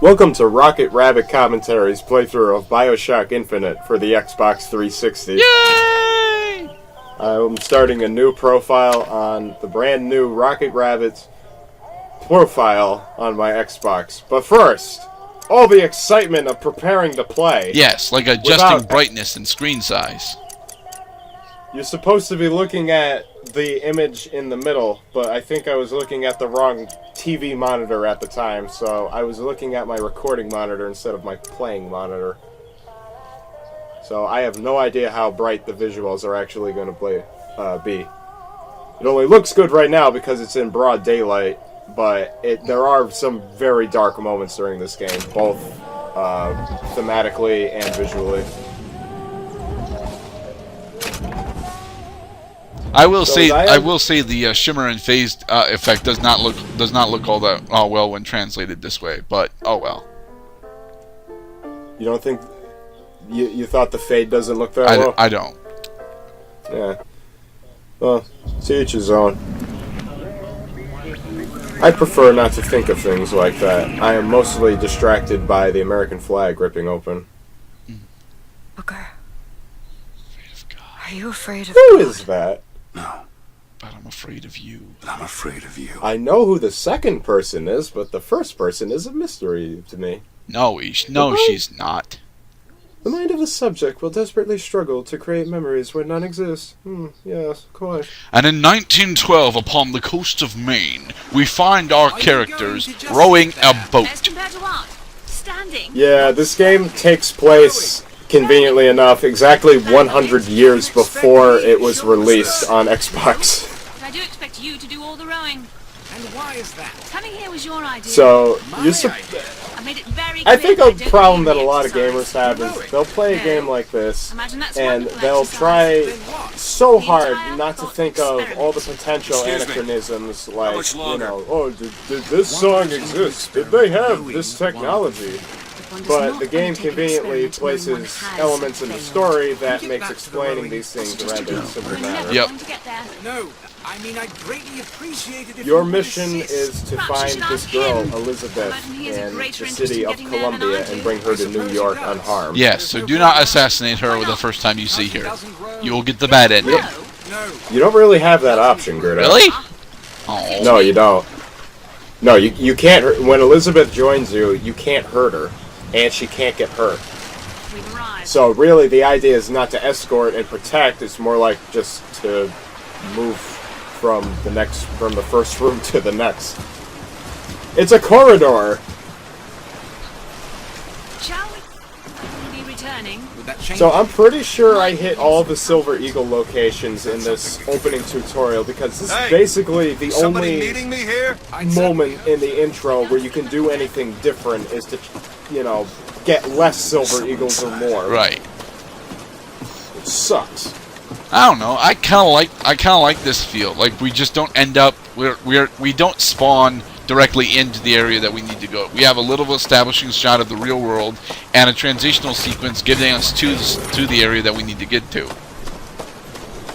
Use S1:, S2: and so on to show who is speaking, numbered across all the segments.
S1: Welcome to Rocket Rabbit Commentary's playthrough of Bioshock Infinite for the Xbox 360.
S2: Yay!
S1: I'm starting a new profile on the brand new Rocket Rabbit's profile on my Xbox. But first, all the excitement of preparing to play.
S2: Yes, like adjusting brightness and screen size.
S1: You're supposed to be looking at the image in the middle, but I think I was looking at the wrong TV monitor at the time, so I was looking at my recording monitor instead of my playing monitor. So I have no idea how bright the visuals are actually going to be. It only looks good right now because it's in broad daylight, but there are some very dark moments during this game, both thematically and visually.
S2: I will say the shimmer and phase effect does not look all that well when translated this way, but oh well.
S1: You don't think you thought the fade doesn't look that well?
S2: I don't.
S1: Yeah. Well, to each his own. I prefer not to think of things like that. I am mostly distracted by the American flag ripping open.
S3: Booker,
S2: Afraid of God.
S3: are you afraid of
S1: Who
S3: God?
S1: is that?
S4: No,
S2: But I'm afraid of you.
S4: but I'm afraid of you.
S1: I know who the second person is, but the first person is a mystery to me.
S2: No, she's not.
S1: The mind of a subject will desperately struggle to create memories where none exist. Yes, of course.
S2: And in 1912, upon the coast of Maine, we find our characters rowing a
S5: As
S2: boat.
S5: compared to what? Standing?
S1: Yeah, this game takes place, conveniently enough, exactly 100 years before it was released on Xbox.
S5: But I do expect you to do all the rowing.
S6: And why is that?
S5: Coming here was your idea.
S1: So,
S5: I made it very clear
S1: I think
S5: that I
S1: a
S5: don't
S1: problem
S5: need
S1: that a
S5: the
S1: lot of
S5: exercise.
S1: gamers have is they'll play a game like this,
S5: Imagine that's
S1: and
S5: wonderful
S1: they'll
S5: exercise.
S1: try
S6: Then what?
S1: so
S5: The
S1: hard
S5: entire
S1: not to
S5: thought
S1: think of
S5: experiment.
S1: all the potential
S4: Excuse me.
S1: anachronisms,
S4: much
S1: like, you
S4: longer?
S1: know, oh, did this song exist? Did they have this technology?
S5: One does
S1: But
S5: not
S1: the game
S5: undertake an
S1: conveniently
S5: experiment when one
S1: places
S5: has
S1: elements in the
S5: failed.
S1: story that
S6: Get
S1: makes
S6: back to the
S1: explaining
S6: rowing.
S1: these things
S4: Just
S1: rather
S4: go.
S1: simple
S5: We're never
S1: matter.
S2: Yep.
S5: going to get there.
S6: No, I mean I'd greatly appreciate it if
S1: Your
S6: you would
S1: mission
S6: insist.
S1: is to
S5: Perhaps you
S1: find
S5: should
S1: this
S5: ask
S1: girl,
S5: him.
S1: Elizabeth,
S5: Imagine he has a
S1: in
S5: greater
S1: the
S5: interest
S1: city
S5: in
S1: of
S5: getting there than I
S1: Columbia
S5: do.
S1: and bring her to New York unharmed.
S2: Yes, so do not assassinate her the first time you see her. You will get the bad ending.
S6: No,
S1: You don't really have that option, Gerda.
S2: Really? Oh.
S1: No, you don't. No, you can't hurt. When Elizabeth joins you, you can't hurt her, and she can't get hurt.
S5: We've arrived.
S1: So really, the idea is not to escort and protect. It's more like just to move from the first room to the next. It's a corridor.
S5: Shall we be returning?
S6: would that change?
S1: So I'm pretty sure I hit all the Silver Eagle locations in this opening tutorial because this is basically the
S4: Somebody
S1: only
S4: meeting me here?
S1: moment in the intro where you can do anything different is to, you know, get less Silver Eagles or more.
S2: Right.
S1: It sucks.
S2: I don't know. I kind of like this feel. Like we just don't end up we don't spawn directly into the area that we need to go. We have a little establishing shot of the real world and a transitional sequence getting us to the area that we need to get to.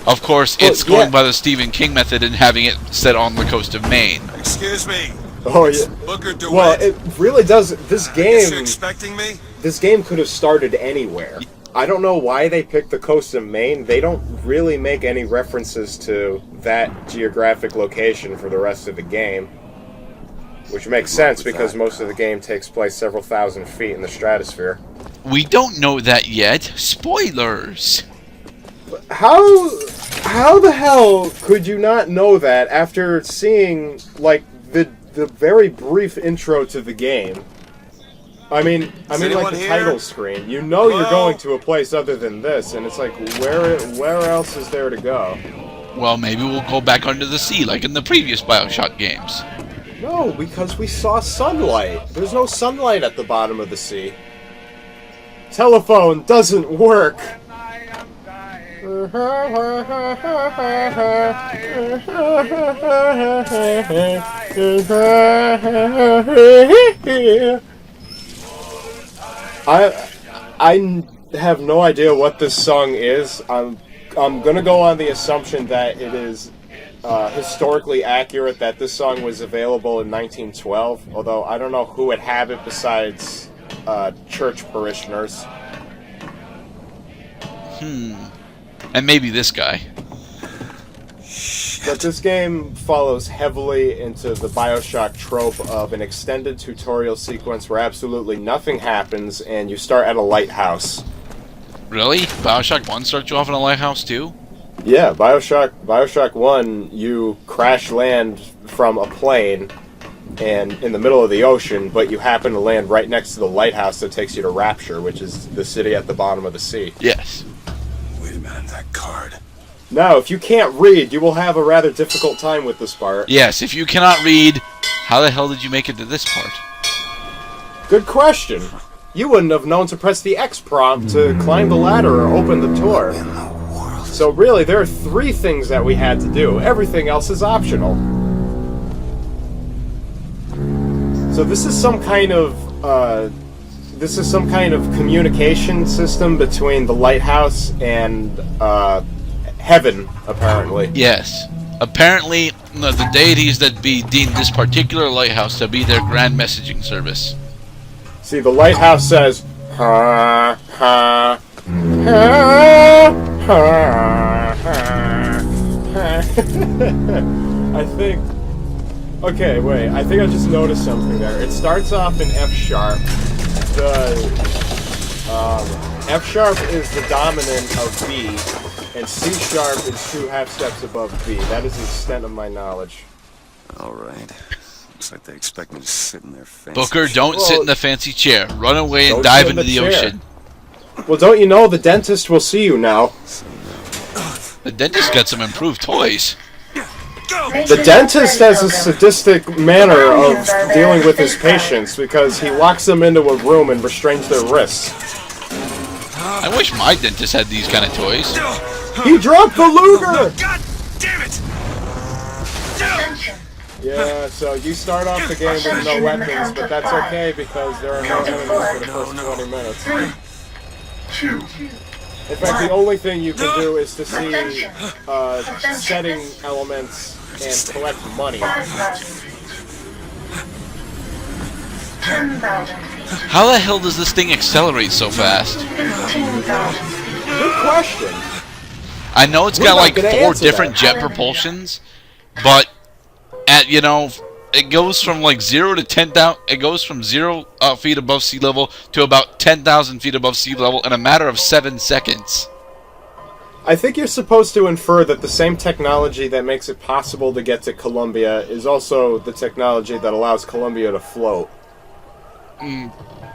S2: Of course, it's
S1: Well, yeah.
S2: going by the Stephen King method and having it set on the coast of Maine.
S4: Excuse me.
S1: Oh yeah.
S4: Booker DeWitt.
S1: Well, it really does. This
S4: I guess you're
S1: game,
S4: expecting me?
S1: this game could have started anywhere. I don't know why they picked the coast of Maine. They don't really make any references to that geographic location for the rest of the game. Which makes sense because most of the game takes place several thousand feet in the stratosphere.
S2: We don't know that yet. Spoilers.
S1: How the hell could you not know that after seeing, like, the very brief intro to the game? I mean like
S4: anyone
S1: the
S4: here?
S1: title screen. You know you're
S4: Hello?
S1: going to a place other than this, and it's like, where else is there to go?
S2: Well, maybe we'll go back under the sea like in the previous Bioshock games.
S1: No, because we saw sunlight. There's no sunlight at the bottom of the sea. Telephone doesn't work. I have no idea what this song is. I'm gonna go on the assumption that it is historically accurate that this song was available in 1912, although I don't know who would have it besides church parishioners.
S2: And maybe this guy.
S1: But this game follows heavily into the Bioshock trope of an extended tutorial sequence where absolutely nothing happens and you start at a lighthouse.
S2: Really? Bioshock 1 starts you off in a lighthouse too?
S1: Yeah, Bioshock 1, you crash land from a plane and in the middle of the ocean, but you happen to land right next to the lighthouse that takes you to Rapture, which is the city at the bottom of the sea.
S2: Yes.
S4: Wait a minute, that card.
S1: Now, if you can't read, you will have a rather difficult time with this part.
S2: Yes, if you cannot read, how the hell did you make it to this part?
S1: Good question. You wouldn't have known to press the X prompt to climb the ladder or open the door.
S4: In the world.
S1: So really, there are 3 things that we had to do. Everything else is optional. So this is some kind of communication system between the lighthouse and heaven, apparently.
S2: Yes. Apparently, the deities that be deemed this particular lighthouse to be their grand messaging service.
S1: See, the lighthouse says, ha, ha, ha, ha, ha, ha. I think... Okay, wait, I think I just noticed something there. It starts off in F sharp. F sharp is the dominant of B, and C sharp is 2 half steps above B. That is the extent of my knowledge.
S4: All right. Looks like they expect me to sit in their fancy
S2: Booker, don't
S1: Well,
S2: sit in the fancy chair. Run away and
S1: don't
S2: dive
S1: sit in
S2: into the
S1: the chair.
S2: ocean.
S1: Well, don't you know the dentist will see you now?
S2: The dentist got some improved toys.
S1: The dentist has a sadistic manner of dealing with his patients because he locks them into a room and restrains their wrists.
S2: I wish my dentist had these kind of toys.
S1: He dropped the Luger!
S6: God damn it!
S1: Yeah, so you start off the game with no weapons, but that's okay because there are no enemies for the first 20 minutes. In fact, the only thing you can do is to see setting elements and collect money.
S2: How the hell does this thing accelerate so fast?
S1: Good question.
S2: I know it's
S1: We're
S2: got
S1: not
S2: like
S1: gonna
S2: 4
S1: answer
S2: different
S1: that.
S2: jet propulsions, but at it goes from like 0 to 10,000. It goes from 0 feet above sea level to about 10,000 feet above sea level in a matter of 7 seconds.
S1: I think you're supposed to infer that the same technology that makes it possible to get to Columbia is also the technology that allows Columbia to float.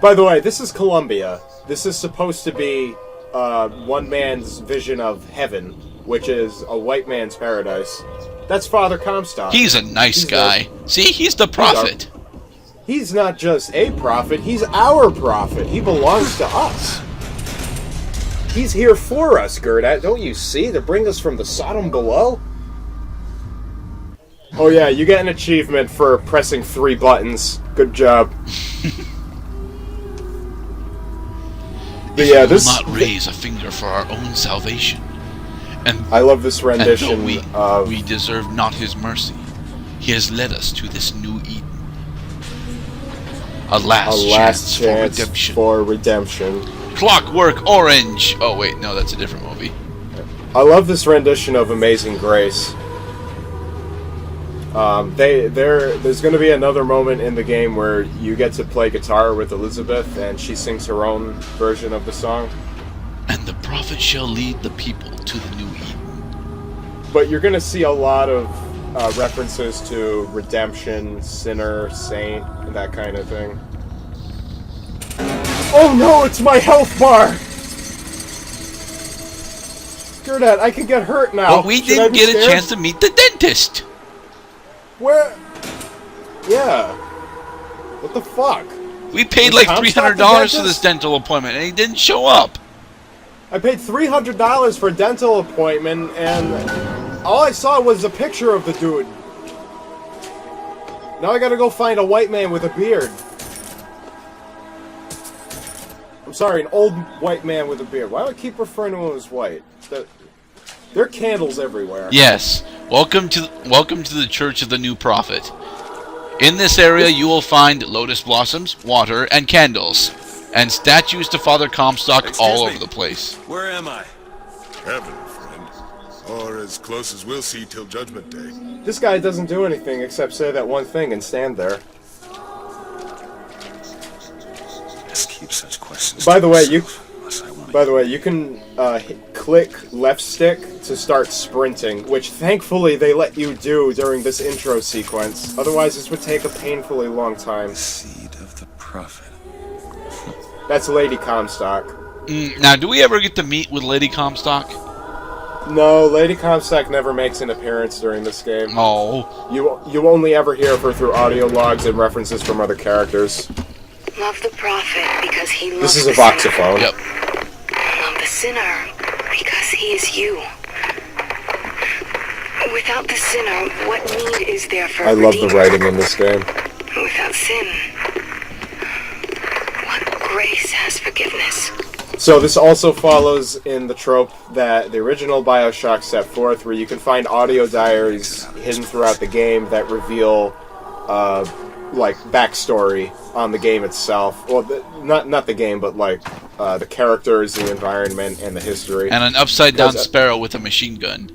S1: By the way, this is Columbia. This is supposed to be one man's vision of heaven, which is a white man's paradise. That's Father Comstock.
S2: He's a nice guy. See, he's the prophet.
S1: He's not just a prophet, he's our prophet. He belongs to us. He's here for us, Gerdat. Don't you see? To bring us from the Sodom below? Oh yeah, you get an achievement for pressing 3 buttons. Good job. But yeah,
S2: we
S1: this...
S2: will not raise a finger for our own salvation. And
S1: I love this
S2: though
S1: rendition of...
S2: we deserve not his mercy, he has led us to this new Eden. A last chance
S1: for redemption.
S2: Clockwork Orange! Oh wait, no, that's a different movie.
S1: I love this rendition of Amazing Grace. There's going to be another moment in the game where you get to play guitar with Elizabeth, and she sings her own version of the song.
S2: And the prophet shall lead the people to the new Eden.
S1: But you're going to see a lot of references to redemption, sinner, saint, and that kind of thing. Oh no, it's my health bar! Gerdat, I can get hurt now.
S2: But we
S1: Should I
S2: didn't
S1: be
S2: get a
S1: scared?
S2: chance to meet the dentist!
S1: Where? Yeah. What the fuck?
S2: We paid
S1: Was
S2: like
S1: Comstock the
S2: $300 for
S1: dentist?
S2: this dental appointment, and he didn't show up!
S1: I paid $300 for a dental appointment, and all I saw was a picture of the dude. Now I gotta go find a white man with a beard. I'm sorry, an old white man with a beard. Why do I keep referring to him as white? There are candles everywhere.
S2: Yes. Welcome to the Church of the New Prophet. In this area, you will find lotus blossoms, water, and candles, and statues to Father Comstock all over the place.
S4: Where am I?
S7: Heaven, friend. Or as close as we'll see till Judgment Day.
S1: This guy doesn't do anything except say that one thing and stand there.
S4: Just keep such questions.
S1: By
S4: to
S1: the way,
S4: myself, unless I wanna-
S1: you can click left stick to start sprinting, which thankfully they let you do during this intro sequence. Otherwise, this would take a painfully long time.
S4: Seed of the prophet.
S1: That's Lady Comstock.
S2: Now, do we ever get to meet with Lady Comstock?
S1: No, Lady Comstock never makes an appearance during this game.
S2: Oh.
S1: You only ever hear of her through audio logs and references from other characters.
S3: Love the prophet because he loves
S1: This is a
S3: the sinner.
S1: voxophone.
S2: Yep.
S3: Love the sinner because he is you. Without the sinner, what need is there for a
S1: I love the
S3: redeemer?
S1: writing in this game.
S3: Without sin, what grace has forgiveness?
S1: So this also follows in the trope that the original Bioshock set forth, where you can find audio diaries hidden throughout the game that reveal, like, backstory on the game itself. Well, not the game, but, like, the characters, the environment, and the history.
S2: And an upside-down
S1: Because,
S2: sparrow with a machine gun.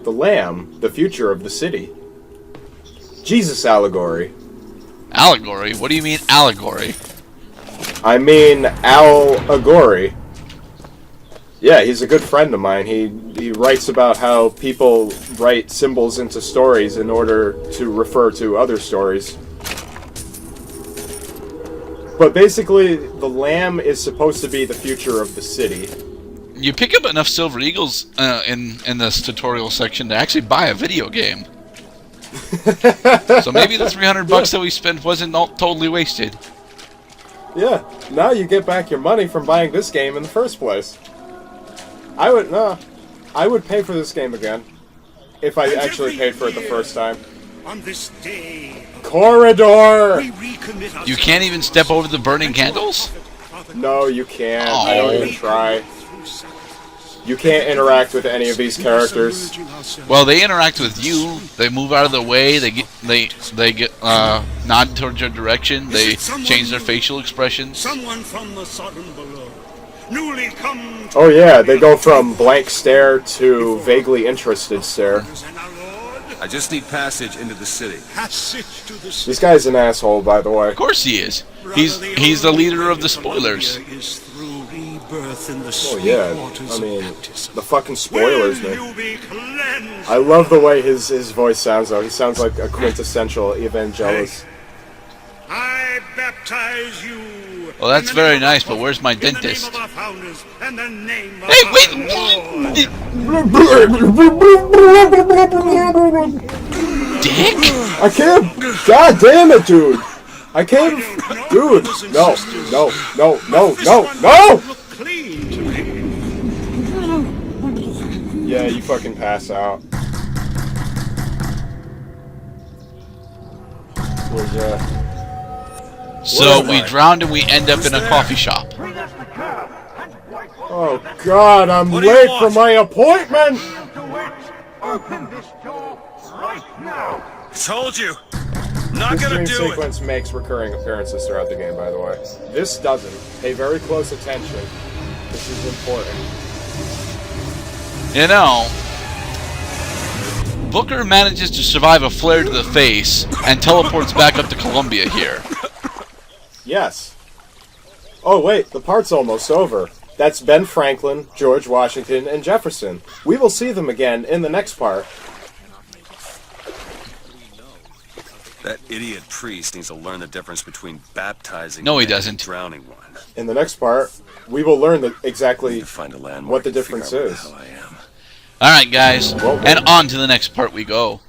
S1: The Lamb, the future of the city. Jesus allegory.
S2: Allegory? What do you mean, allegory?
S1: I mean Al-Agori. Yeah, he's a good friend of mine. He writes about how people write symbols into stories in order to refer to other stories. But basically, the Lamb is supposed to be the future of the city.
S2: You pick up enough Silver Eagles in this tutorial section to actually buy a video game. So maybe the $300 that we spent wasn't totally wasted.
S1: Yeah, now you get back your money from buying this game in the first place. I would pay for this game again. If I actually paid for it the first time.
S6: On this day,
S1: Corridor!
S6: we recommit
S2: You can't even step over the burning candles?
S1: No, you can't.
S2: Oh.
S1: I don't even try. You can't interact with any of these characters.
S2: Well, they interact with you. They move out of the way. They get nod towards your direction. They change their facial expressions.
S6: Someone from the Sodom below, newly come to
S1: Oh yeah, they go from blank stare to vaguely interested stare.
S6: and our Lord,
S4: I just need passage into the city.
S6: passage to the city.
S1: This guy's an asshole, by the way.
S2: Of course he is. He's the leader of the spoilers.
S6: Is through rebirth in the
S1: Oh
S6: sweet
S1: yeah,
S6: waters
S1: I mean,
S6: of baptism.
S1: the fucking spoilers,
S6: Will
S1: man.
S6: you be cleansed?
S1: I love the way his voice sounds, though. He sounds like a quintessential evangelist.
S6: I baptize you.
S2: Well, that's
S6: in the
S2: very
S6: name
S2: nice,
S6: of
S2: but
S6: our-
S2: where's my
S6: in the name
S2: dentist?
S6: of our founders and the name of
S2: Hey,
S6: our
S2: wait!
S6: Lord.
S2: Dick?
S1: I can't. God damn it, dude. I can't. Dude, no, no, no, no, no, no!
S6: Look clean to me.
S1: Yeah, you fucking pass out. Where's
S2: So
S1: Where am
S2: we
S1: I?
S2: drowned and we end up in a coffee shop.
S1: Oh God, I'm
S4: What do you
S1: late
S4: want?
S1: for my appointment.
S4: Told you. Not
S1: This
S4: gonna
S1: dream
S4: do it.
S1: sequence makes recurring appearances throughout the game, by the way. This doesn't. Pay very close attention. This is important.
S2: You know, Booker manages to survive a flare to the face and teleports back up to Columbia here.
S1: Yes. Oh wait, the part's almost over. That's Ben Franklin, George Washington, and Jefferson. We will see them again in the next part.
S4: That idiot priest needs to learn the difference between baptizing
S2: No, he
S4: men and
S2: doesn't.
S4: drowning one.
S1: In the next part, we will learn exactly
S4: To find a landmark
S1: what the
S4: and figure
S1: difference
S4: out where the
S1: is.
S4: hell I am.
S2: Alright, guys,
S1: Well,
S2: and on to the next part we go.